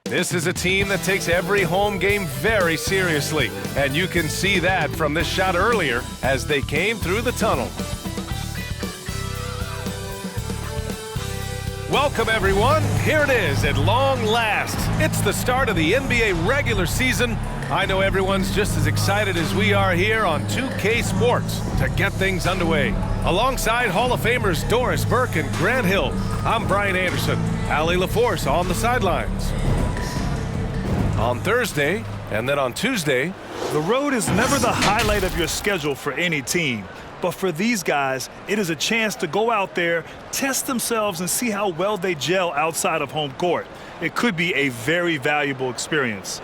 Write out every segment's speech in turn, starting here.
This is a team that takes every home game very seriously, and you can see that from this shot earlier as they came through the tunnel. Welcome, everyone. Here it is at long last. It's the start of the NBA regular season. I know everyone's just as excited as we are here on 2K Sports to get things underway. Alongside Hall of Famers Doris Burke and Grant Hill, I'm Brian Anderson. Allie LaForce on the sidelines. On Thursday, and then on Tuesday. The road is never the highlight of your schedule for any team. But for these guys, it is a chance to go out there, test themselves, and see how well they gel outside of home court. It could be a very valuable experience.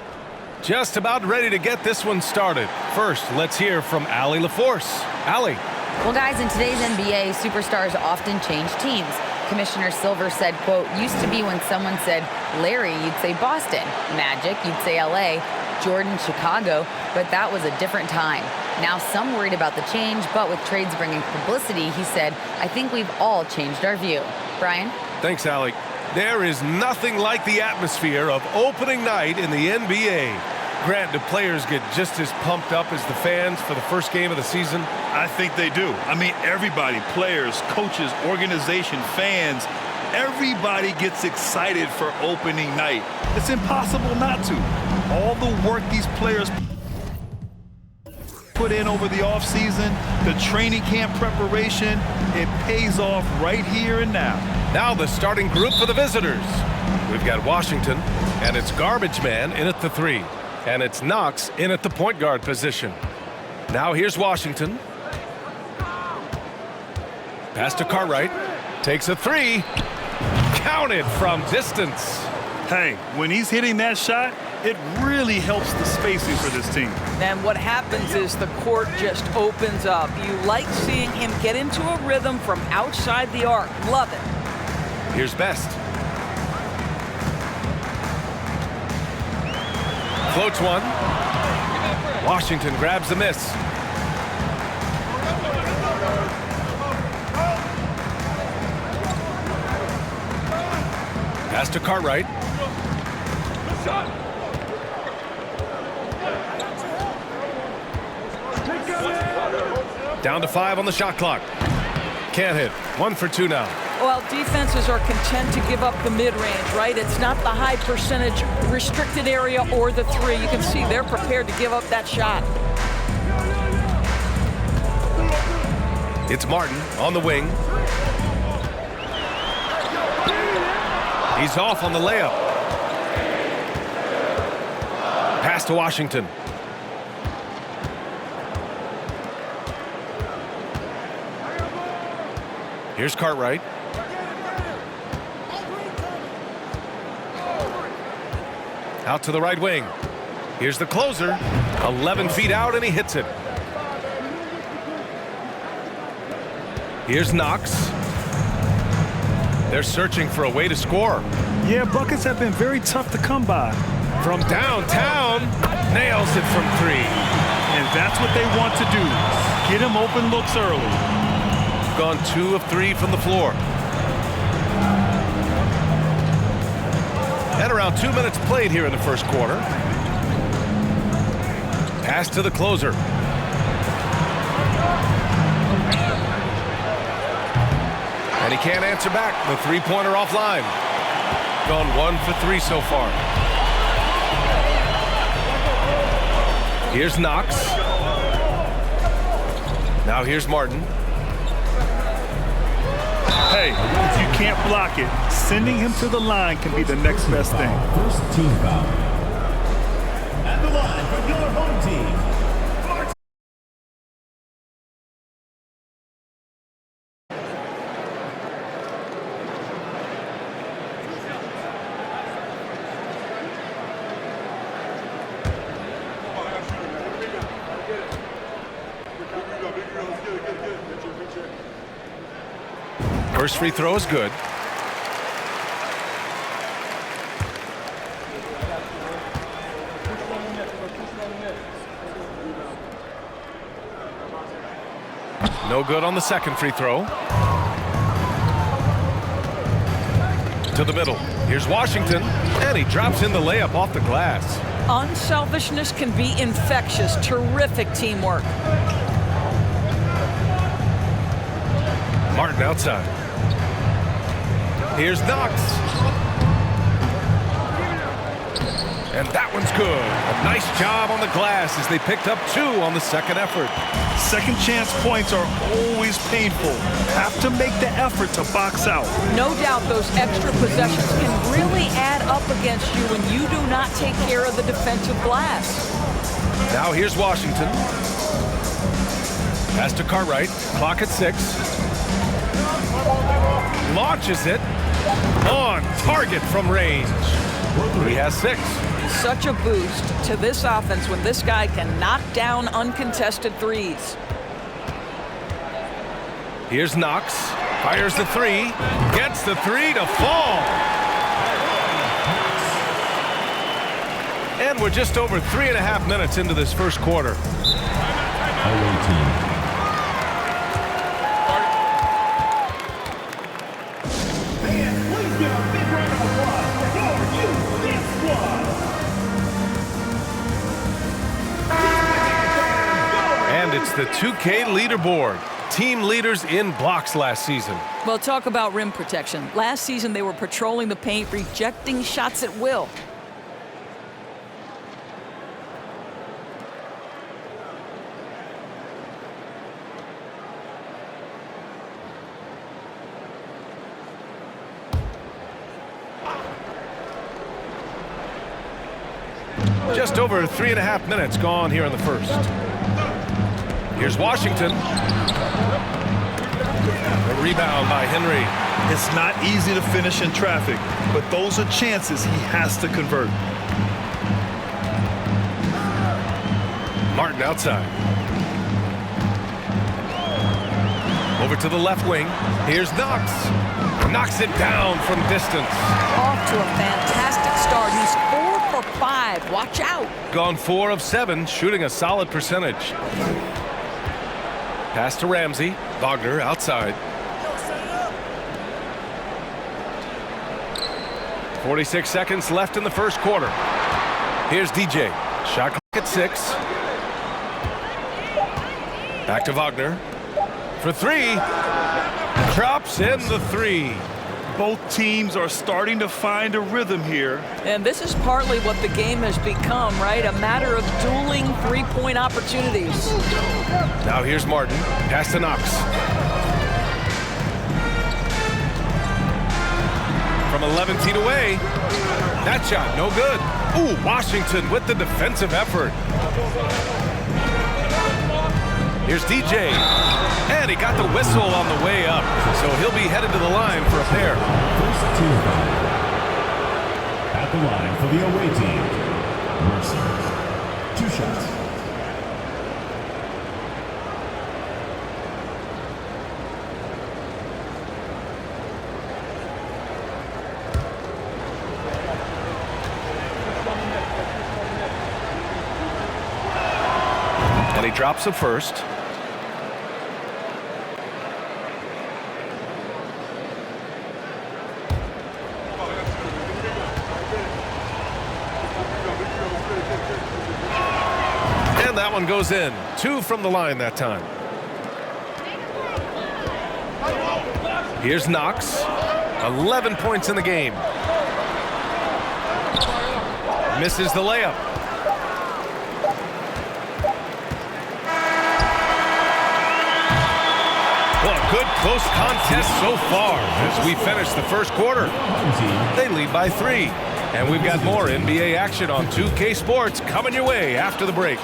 Just about ready to get this one started. First, let's hear from Allie LaForce. Allie. Well, guys, in today's NBA, superstars often change teams. Commissioner Silver said, quote, used to be when someone said Larry, you'd say Boston. Magic, you'd say LA. Jordan, Chicago. But that was a different time. Now some worried about the change, but with trades bringing publicity, he said, I think we've all changed our view. Brian? Thanks, Allie. There is nothing like the atmosphere of opening night in the NBA. Grant, do players get just as pumped up as the fans for the first game of the season? I think they do. I mean, everybody, players, coaches, organization, fans, everybody gets excited for opening night. It's impossible not to. All the work these players put in over the offseason, the training camp preparation, it pays off right here and now. Now the starting group for the visitors. We've got Washington, and it's Garbage Man in at the 3. And it's Knox in at the point guard position. Now here's Washington. Pass to Cartwright. Takes a 3. Counted from distance. Hey, when he's hitting that shot, it really helps the spacing for this team. And what happens is the court just opens up. You like seeing him get into a rhythm from outside the arc. Love it. Here's Best. Floats one. Washington grabs the miss. Pass to Cartwright. Down to 5 on the shot clock. Can't hit. 1 for 2 now. Well, defenses are content to give up the mid-range, right? It's not the high percentage restricted area or the 3. You can see they're prepared to give up that shot. It's Martin on the wing. He's off on the layup. Pass to Washington. Here's Cartwright. Out to the right wing. Here's the closer. 11 feet out, and he hits it. Here's Knox. They're searching for a way to score. Yeah, buckets have been very tough to come by. From downtown, nails it from 3. And that's what they want to do. Get him open looks early. Gone 2 of 3 from the floor. And around 2 minutes played here in the first quarter. Pass to the closer. And he can't answer back. The three-pointer offline. Gone 1 for 3 so far. Here's Knox. Now here's Martin. Hey, if you can't block it, sending him to the line can be the next best thing. First team foul. At the line for your home team. First free throw is good. No good on the second free throw. To the middle. Here's Washington, and he drops in the layup off the glass. Unselfishness can be infectious. Terrific teamwork. Martin outside. Here's Knox. And that one's good. A nice job on the glass as they picked up 2 on the second effort. Second chance points are always painful. Have to make the effort to box out. No doubt those extra possessions can really add up against you when you do not take care of the defensive glass. Now here's Washington. Pass to Cartwright. Clock at 6. Launches it. On target from range. He has 6. Such a boost to this offense when this guy can knock down uncontested threes. Here's Knox. Fires the 3. Gets the 3 to fall. And we're just over 3.5 minutes into this first quarter. Away team. And it's the 2K leaderboard. Team leaders in blocks last season. Well, talk about rim protection. Last season, they were patrolling the paint, rejecting shots at will. Just over 3.5 minutes gone here in the first. Here's Washington. A rebound by Henry. It's not easy to finish in traffic, but those are chances he has to convert. Martin outside. Over to the left wing. Here's Knox. Knocks it down from distance. Off to a fantastic start. He's 4 for 5. Watch out. Gone 4 of 7, shooting a solid percentage. Pass to Ramsey. Wagner outside. 46 seconds left in the first quarter. Here's DJ. Shot clock at 6. Back to Wagner. For 3. Drops in the 3. Both teams are starting to find a rhythm here. And this is partly what the game has become, right? A matter of dueling three-point opportunities. Now here's Martin. Pass to Knox. From 11 feet away. That shot, no good. Ooh, Washington with the defensive effort. Here's DJ. And he got the whistle on the way up. So he'll be headed to the line for a pair. First team foul. At the line for the away team, Mercer. 2 shots. And he drops the first. And that one goes in. 2 from the line that time. Here's Knox. 11 points in the game. Misses the layup. Well, a good close contest so far as we finish the first quarter. They lead by 3. And we've got more NBA action on 2K Sports coming your way after the break.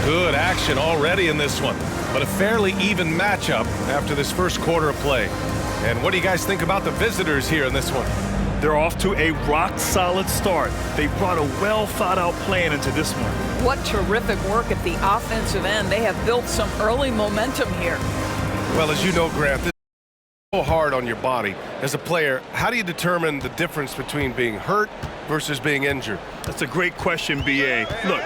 Good action already in this one, but a fairly even matchup after this first quarter of play. And what do you guys think about the visitors here in this one? They're off to a rock-solid start. They brought a well-thought-out plan into this one. What terrific work at the offensive end. They have built some early momentum here. Well, as you know, Grant, hard on your body. As a player, how do you determine the difference between being hurt versus being injured? That's a great question, B.A. Look,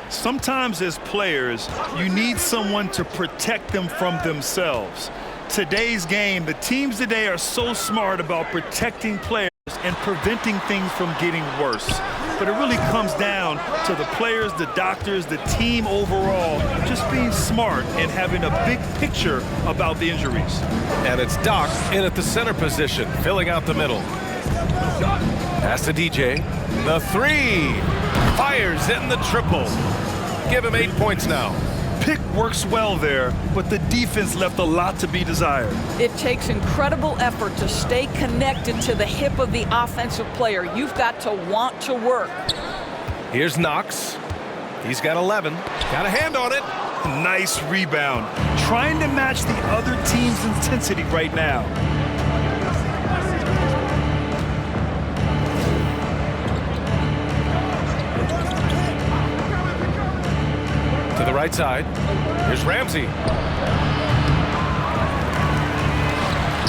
sometimes as players, you need someone to protect them from themselves. Today's game, the teams today are so smart about protecting players and preventing things from getting worse. But it really comes down to the players, the doctors, the team overall, just being smart and having a big picture about the injuries. And it's Doc in at the center position, filling out the middle. Pass to DJ. The three. Fires in the triple. Give him 8 points now. Pick works well there, but the defense left a lot to be desired. It takes incredible effort to stay connected to the hip of the offensive player. You've got to want to work. Here's Knox. He's got 11. Got a hand on it. Nice rebound. Trying to match the other team's intensity right now. To the right side. Here's Ramsey.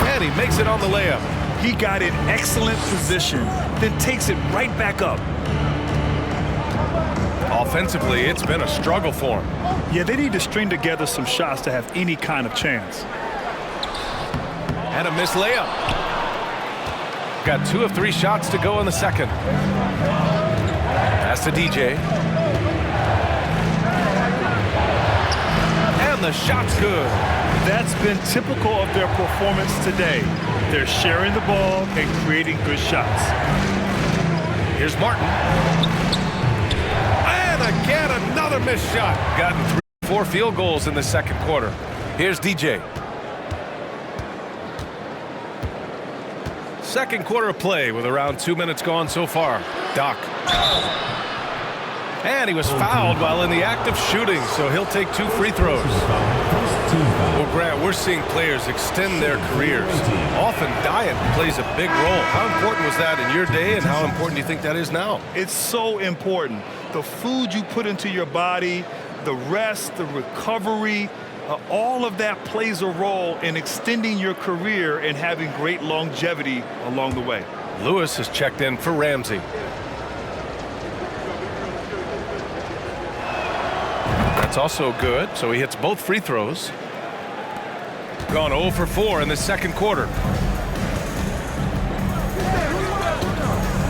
And he makes it on the layup. He got in excellent position, then takes it right back up. Offensively, it's been a struggle for him. Yeah, they need to string together some shots to have any kind of chance. And a missed layup. Got 2 of 3 shots to go in the second. Pass to DJ. And the shot's good. That's been typical of their performance today. They're sharing the ball and creating good shots. Here's Martin. And again, another missed shot. Gotten 3 or 4 field goals in the second quarter. Here's DJ. Second quarter of play with around 2 minutes gone so far. Doc. And he was fouled while in the act of shooting, so he'll take 2 free throws. Well, Grant, we're seeing players extend their careers. Often diet plays a big role. How important was that in your day, and how important do you think that is now? It's so important. The food you put into your body, the rest, the recovery, all of that plays a role in extending your career and having great longevity along the way. Lewis has checked in for Ramsey. That's also good, so he hits both free throws. Gone 0 for 4 in the second quarter.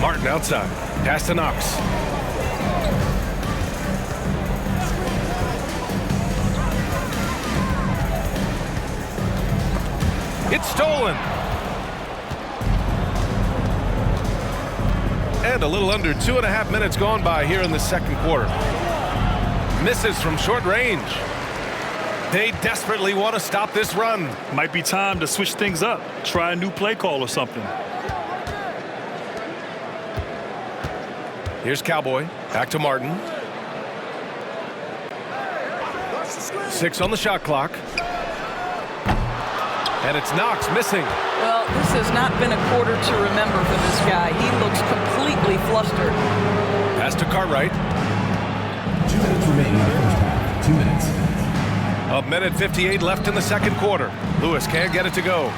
Martin outside. Pass to Knox. It's stolen. And a little under 2.5 minutes gone by here in the second quarter. Misses from short range. They desperately want to stop this run. Might be time to switch things up. Try a new play call or something. Here's Cowboy. Back to Martin. 6 on the shot clock. And it's Knox missing. Well, this has not been a quarter to remember for this guy. He looks completely flustered. Pass to Cartwright. 2 minutes remaining in the first half. 2 minutes. 1:58 left in the second quarter. Lewis can't get it to go.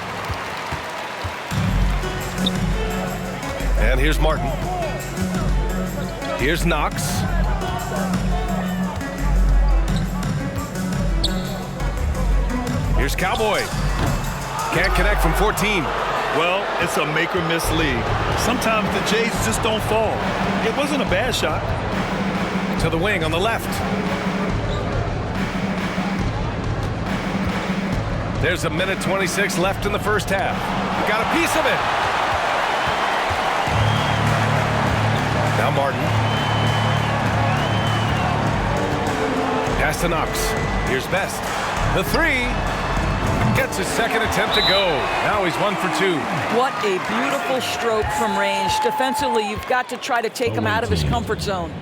And here's Martin. Here's Knox. Here's Cowboy. Can't connect from 14. Well, it's a make or miss league. Sometimes the Jays just don't fall. It wasn't a bad shot. To the wing on the left. There's 1:26 left in the first half. Got a piece of it. Now Martin. Pass to Knox. Here's Best. The three. Gets his second attempt to go. Now he's 1 for 2. What a beautiful stroke from range. Defensively, you've got to try to take him out of his comfort zone.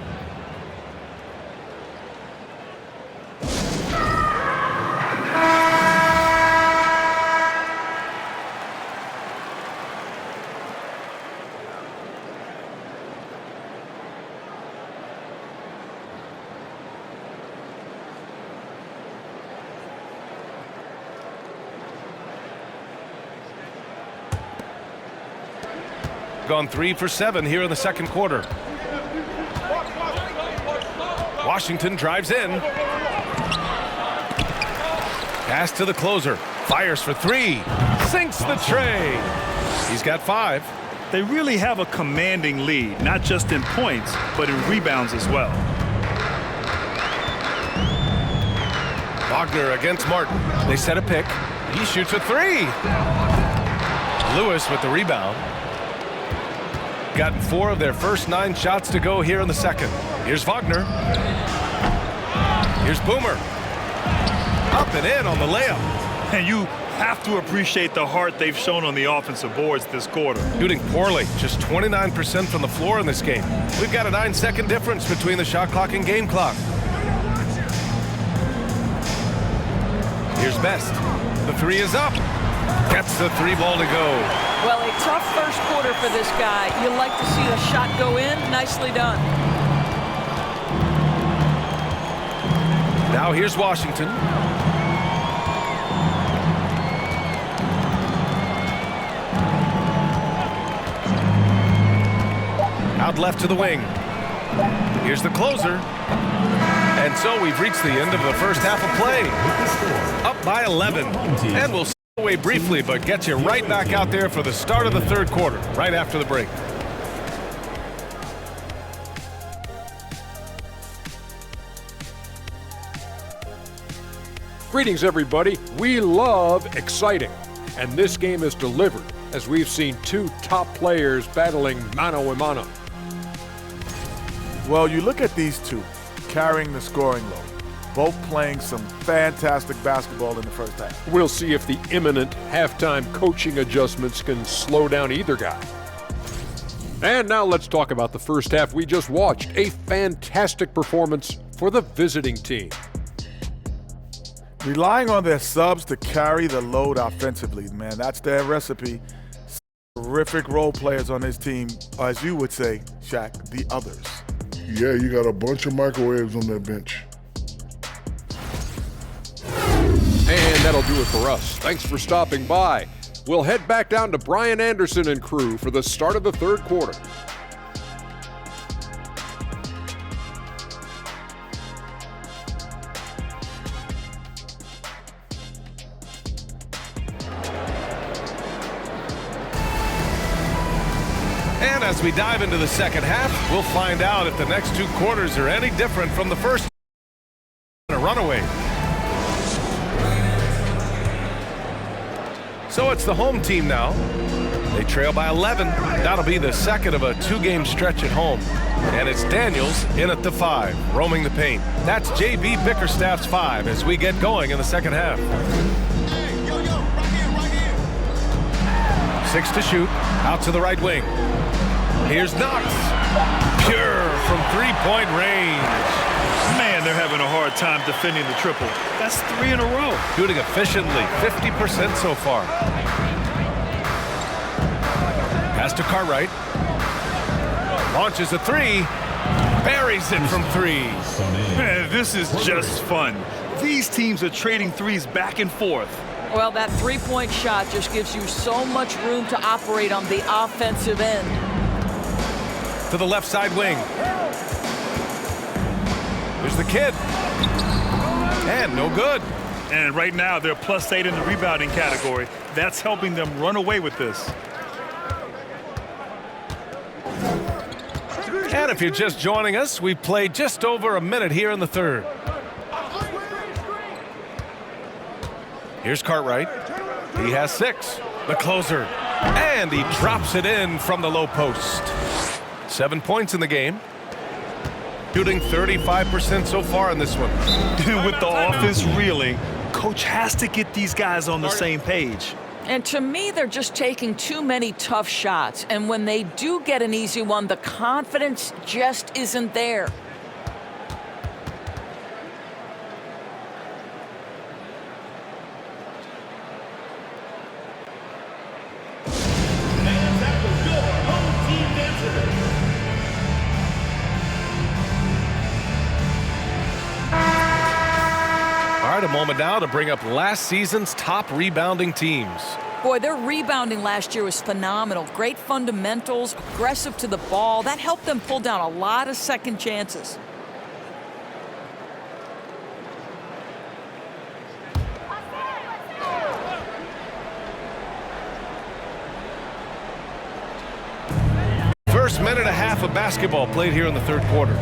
gone 3 for 7 here in the second quarter. Washington drives in. Pass to the closer. Fires for 3. Sinks the tray. He's got 5. They really have a commanding lead, not just in points, but in rebounds as well. Wagner against Martin. They set a pick. He shoots a 3. Lewis with the rebound. Gotten 4 of their first 9 shots to go here in the second. Here's Wagner. Here's Boomer. Up and in on the layup. And you have to appreciate the heart they've shown on the offensive boards this quarter. Shooting poorly, just 29% from the floor in this game. We've got a 9-second difference between the shot clock and game clock. Here's Best. The 3 is up. Gets the 3 ball to go. Well, a tough first quarter for this guy. You like to see a shot go in. Nicely done. Now here's Washington. Out left to the wing. Here's the closer. And so we've reached the end of the first half of play. Up by 11. And we'll stay away briefly, but get you right back out there for the start of the third quarter, right after the break. Greetings, everybody. We love exciting, and this game is delivered as we've seen 2 top players battling mano a mano. Well, you look at these 2 carrying the scoring load, both playing some fantastic basketball in the first half. We'll see if the imminent halftime coaching adjustments can slow down either guy. And now let's talk about the first half we just watched. A fantastic performance for the visiting team. Relying on their subs to carry the load offensively, man, that's their recipe. Terrific role players on this team, as you would say, Shaq, the others. Yeah, you got a bunch of microwaves on that bench. And that'll do it for us. Thanks for stopping by. We'll head back down to Brian Anderson and crew for the start of the third quarter. And as we dive into the second half, we'll find out if the next 2 quarters are any different from the first. A runaway. So it's the home team now. They trail by 11. That'll be the second of a 2-game stretch at home. And it's Daniels in at the 5, roaming the paint. That's J.B. Bickerstaff's 5 as we get going in the second half. 6 to shoot, out to the right wing. Here's Knox. Pure from 3-point range. Man, they're having a hard time defending the triple. That's 3 in a row. Shooting efficiently, 50% so far. Pass to Cartwright. Launches a 3. Buries it from 3. Man, this is just fun. These teams are trading threes back and forth. Well, that 3-point shot just gives you so much room to operate on the offensive end. To the left side wing. There's the kid. And no good. And right now, they're +8 in the rebounding category. That's helping them run away with this. And if you're just joining us, we've played just over a minute here in the third. Here's Cartwright. He has 6. The closer. And he drops it in from the low post. 7 points in the game. Shooting 35% so far in this one. With the offense reeling, coach has to get these guys on the same page. And to me, they're just taking too many tough shots. And when they do get an easy one, the confidence just isn't there. All right, a moment now to bring up last season's top rebounding teams. Boy, their rebounding last year was phenomenal. Great fundamentals, aggressive to the ball. That helped them pull down a lot of second chances. First minute and a half of basketball played here in the third quarter.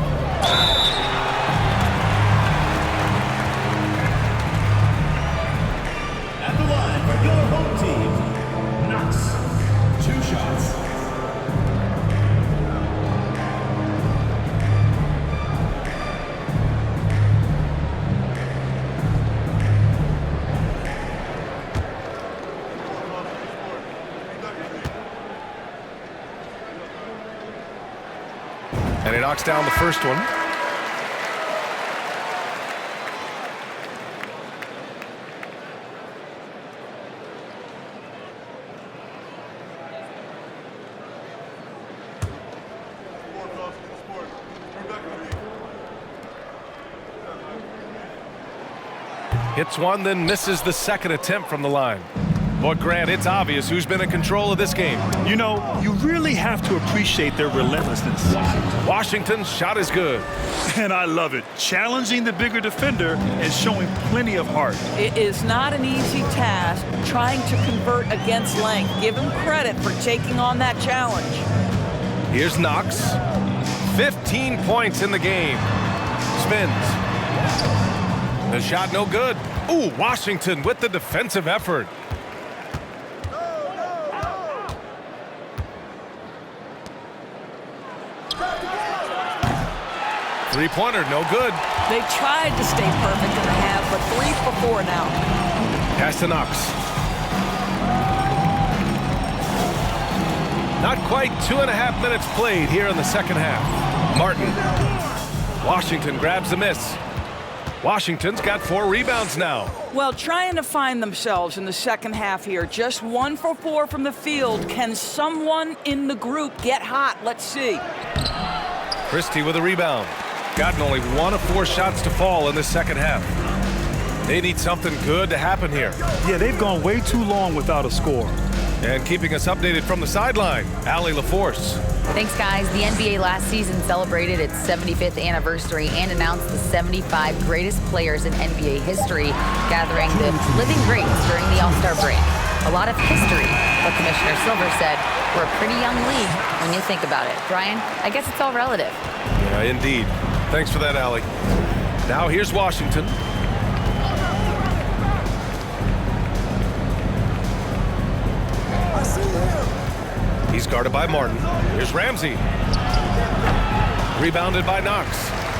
At the line for your home team, Knox. 2 shots. And he knocks down the first one. Hits one, then misses the second attempt from the line. Boy, Grant, it's obvious who's been in control of this game. You know, you really have to appreciate their relentlessness. Washington's shot is good. And I love it. Challenging the bigger defender and showing plenty of heart. It is not an easy task trying to convert against length. Give him credit for taking on that challenge. Here's Knox. 15 points in the game. Spins. The shot no good. Ooh, Washington with the defensive effort. Three-pointer, no good. They tried to stay perfect in the half, but 3 for 4 now. Pass to Knox. Not quite 2.5 minutes played here in the second half. Martin. Washington grabs the miss. Washington's got 4 rebounds now. Well, trying to find themselves in the second half here. Just 1 for 4 from the field. Can someone in the group get hot? Let's see. Christie with a rebound. Gotten only 1 of 4 shots to fall in the second half. They need something good to happen here. Yeah, they've gone way too long without a score. And keeping us updated from the sideline, Allie LaForce. Thanks, guys. The NBA last season celebrated its 75th anniversary and announced the 75 greatest players in NBA history, gathering the living greats during the All-Star break. A lot of history, but Commissioner Silver said we're a pretty young league when you think about it. Brian, I guess it's all relative. Yeah, indeed. Thanks for that, Allie. Now here's Washington. He's guarded by Martin. Here's Ramsey. Rebounded by Knox.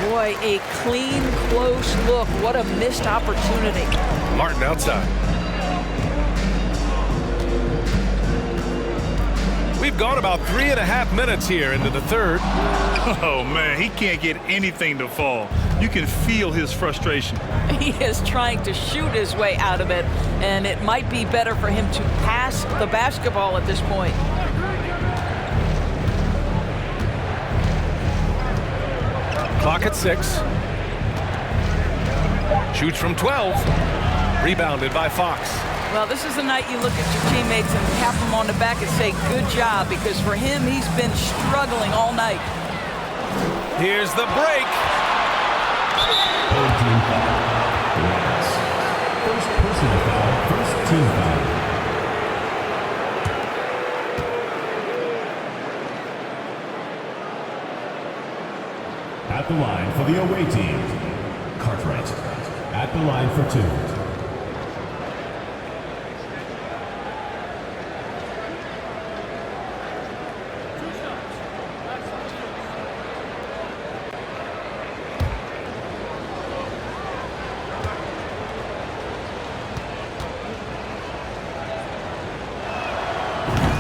Boy, a clean, close look. What a missed opportunity. Martin outside. We've gone about 3.5 minutes here into the third. Oh, man, he can't get anything to fall. You can feel his frustration. He is trying to shoot his way out of it, and it might be better for him to pass the basketball at this point. Clock at 6. Shoots from 12. Rebounded by Fox. Well, this is the night you look at your teammates and tap them on the back and say, good job, because for him, he's been struggling all night. Here's the break. Third team foul. Yes. First personal foul. First team foul. At the line for the away team, Cartwright. At the line for 2.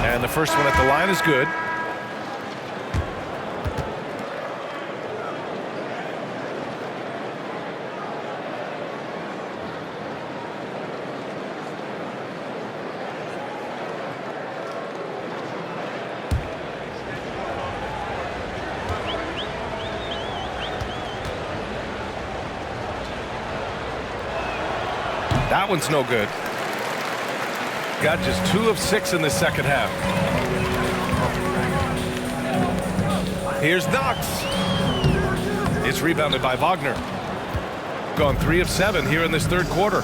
And the first one at the line is good. That one's no good. got just 2 of 6 in the second half. Here's Knox. It's rebounded by Wagner. Gone 3 of 7 here in this third quarter.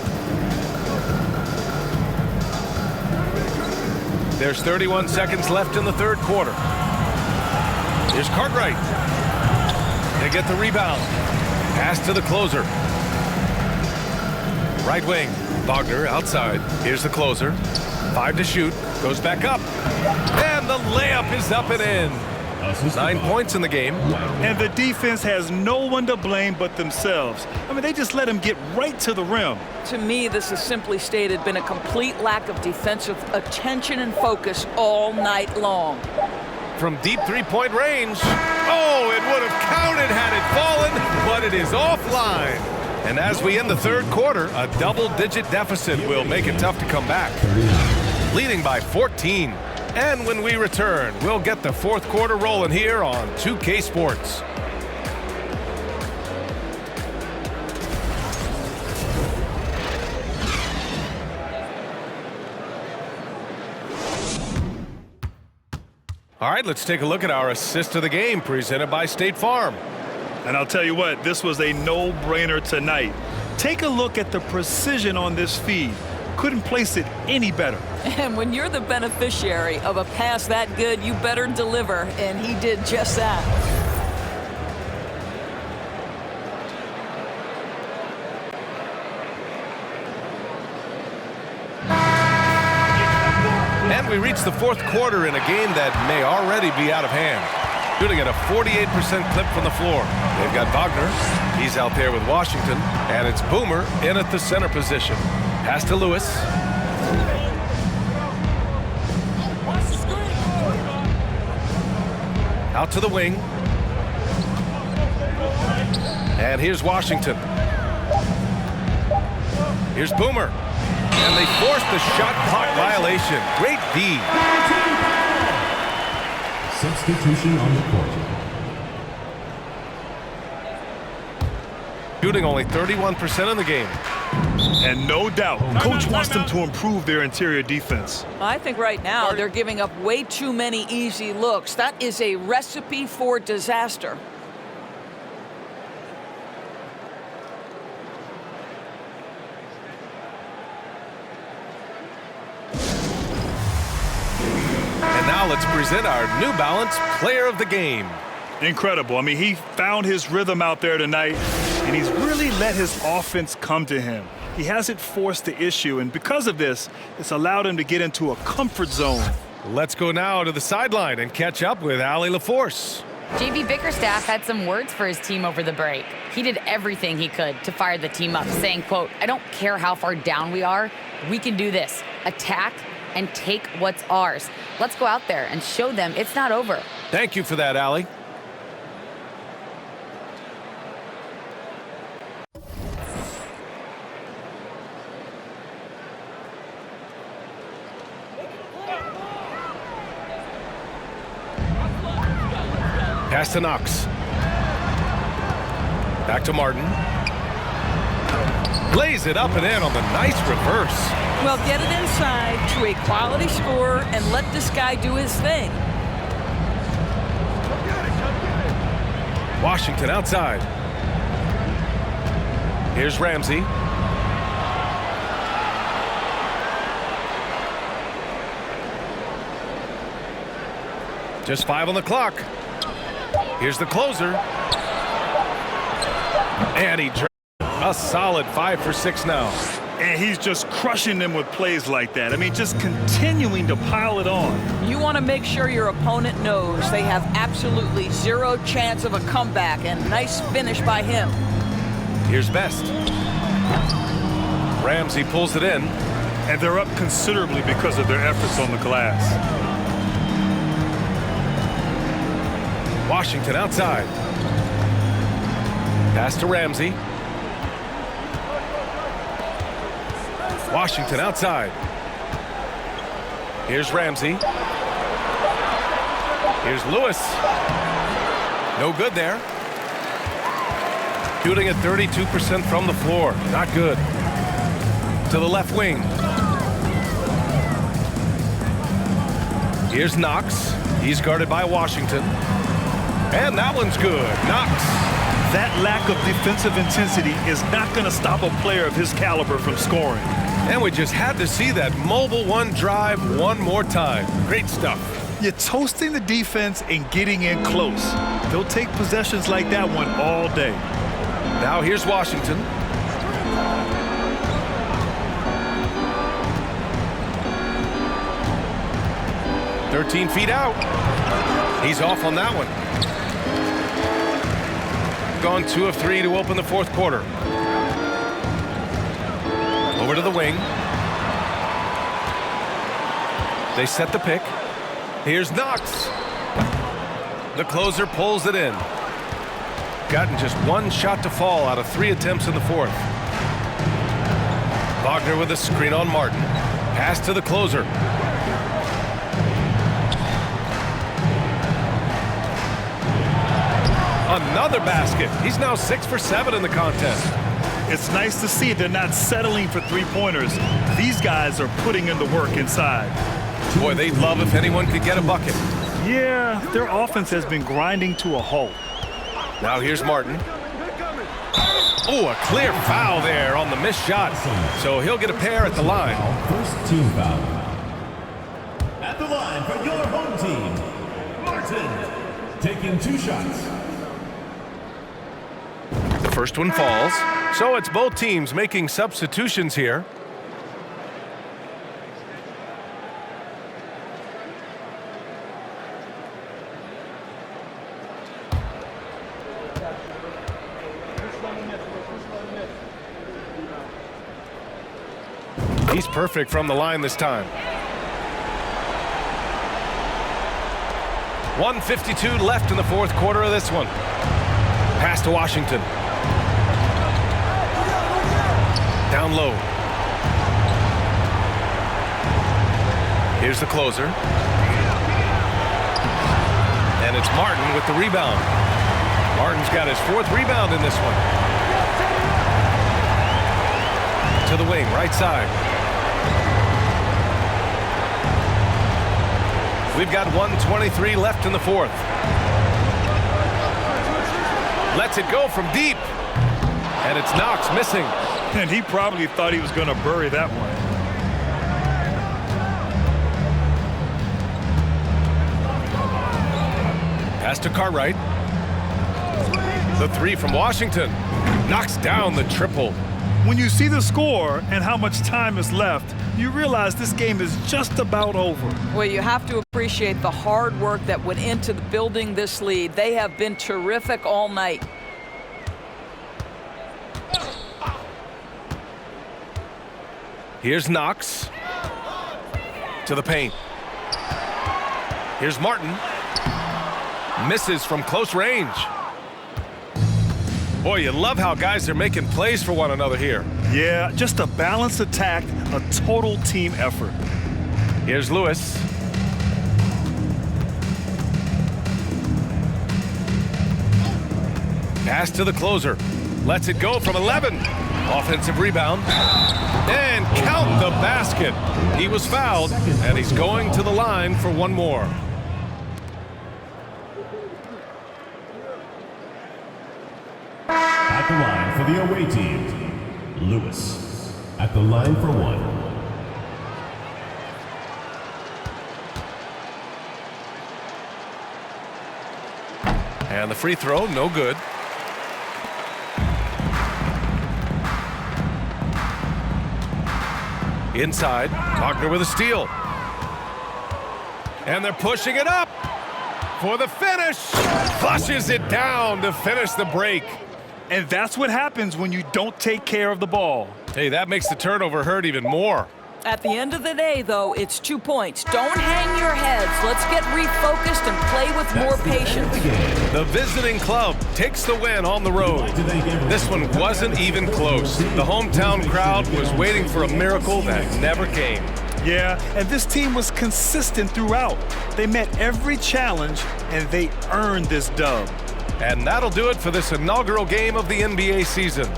There's 31 seconds left in the third quarter. Here's Cartwright. They get the rebound. Pass to the closer. Right wing. Wagner outside. Here's the closer. 5 to shoot. Goes back up. And the layup is up and in. 9 points in the game. And the defense has no one to blame but themselves. I mean, they just let him get right to the rim. To me, this has simply stated been a complete lack of defensive attention and focus all night long. From deep three-point range. Oh, it would have counted had it fallen, but it is offline. And as we end the third quarter, a double-digit deficit will make it tough to come back. Leading by 14. And when we return, we'll get the fourth quarter rolling here on 2K Sports. All right, let's take a look at our assist of the game presented by State Farm. And I'll tell you what, this was a no-brainer tonight. Take a look at the precision on this feed. Couldn't place it any better. And when you're the beneficiary of a pass that good, you better deliver, and he did just that. And we reach the fourth quarter in a game that may already be out of hand. Shooting at a 48% clip from the floor. They've got Wagner. He's out there with Washington. And it's Boomer in at the center position. Pass to Lewis. Out to the wing. And here's Washington. Here's Boomer. And they forced the shot clock violation. Great D. Substitution on the court. Shooting only 31% in the game. And no doubt, coach wants them to improve their interior defense. I think right now they're giving up way too many easy looks. That is a recipe for disaster. And now let's present our New Balance Player of the Game. Incredible. I mean, he found his rhythm out there tonight, and he's really let his offense come to him. He hasn't forced the issue, and because of this, it's allowed him to get into a comfort zone. Let's go now to the sideline and catch up with Allie LaForce. JV Bickerstaff had some words for his team over the break. He did everything he could to fire the team up, saying, quote, "I don't care how far down we are. We can do this. Attack and take what's ours. Let's go out there and show them it's not over." Thank you for that, Allie. Pass to Knox. Back to Martin. Lays it up and in on the nice reverse. Well, get it inside to a quality scorer and let this guy do his thing. Washington outside. Here's Ramsey. Just 5 on the clock. Here's the closer. And he a solid 5 for 6 now. And he's just crushing them with plays like that. I mean, just continuing to pile it on. You want to make sure your opponent knows they have absolutely zero chance of a comeback, and nice finish by him. Here's Best. Ramsey pulls it in. And they're up considerably because of their efforts on the glass. Washington outside. Pass to Ramsey. Washington outside. Here's Ramsey. Here's Lewis. No good there. Shooting at 32% from the floor. Not good. To the left wing. Here's Knox. He's guarded by Washington. And that one's good. Knox. That lack of defensive intensity is not going to stop a player of his caliber from scoring. And we just had to see that mobile one drive one more time. Great stuff. You're toasting the defense and getting in close. They'll take possessions like that one all day. Now here's Washington. "13 feet out." He's off on that one. Gone 2 of 3 to open the fourth quarter. Over to the wing. They set the pick. Here's Knox. The closer pulls it in. Gotten just 1 shot to fall out of 3 attempts in the fourth. Wagner with a screen on Martin. Pass to the closer. Another basket. He's now 6 for 7 in the contest. It's nice to see they're not settling for three-pointers. These guys are putting in the work inside. Boy, they'd love if anyone could get a bucket. Yeah, their offense has been grinding to a halt. Now here's Martin. Oh, a clear foul there on the missed shot. So he'll get a pair at the line. First team foul. At the line for your home team, Martin, taking 2 shots. The first one falls. So it's both teams making substitutions here. He's perfect from the line this time. 1:52 left in the fourth quarter of this one. Pass to Washington. Down low. Here's the closer. And it's Martin with the rebound. Martin's got his 4th rebound in this one. To the wing, right side. We've got 1:23 left in the fourth. Lets it go from deep. And it's Knox missing. And he probably thought he was going to bury that one. Pass to Cartwright. The 3 from Washington. Knocks down the triple. When you see the score and how much time is left, you realize this game is just about over. Well, you have to appreciate the hard work that went into building this lead. They have been terrific all night. Here's Knox. To the paint. Here's Martin. Misses from close range. Boy, you love how guys are making plays for one another here. Yeah, just a balanced attack, a total team effort. Here's Lewis. Pass to the closer. Lets it go from 11. Offensive rebound. And count the basket. He was fouled, and he's going to the line for one more. At the line for the away team, Lewis. At the line for 1. And the free throw, no good. Inside, Wagner with a steal. And they're pushing it up for the finish. Flushes it down to finish the break. And that's what happens when you don't take care of the ball. Hey, that makes the turnover hurt even more. At the end of the day, though, it's 2 points. Don't hang your heads. Let's get refocused and play with more patience. The visiting club takes the win on the road. This one wasn't even close. The hometown crowd was waiting for a miracle that never came. Yeah, and this team was consistent throughout. They met every challenge, and they earned this dub. And that'll do it for this inaugural game of the NBA season.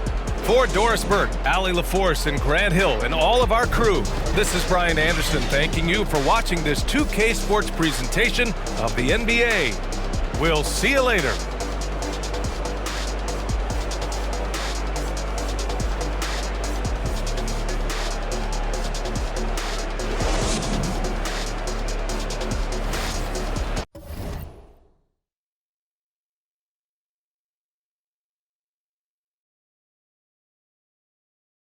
For Doris Burke, Allie LaForce, and Grant Hill, and all of our crew, this is Brian Anderson thanking you for watching this 2K Sports presentation of the NBA. We'll see you later.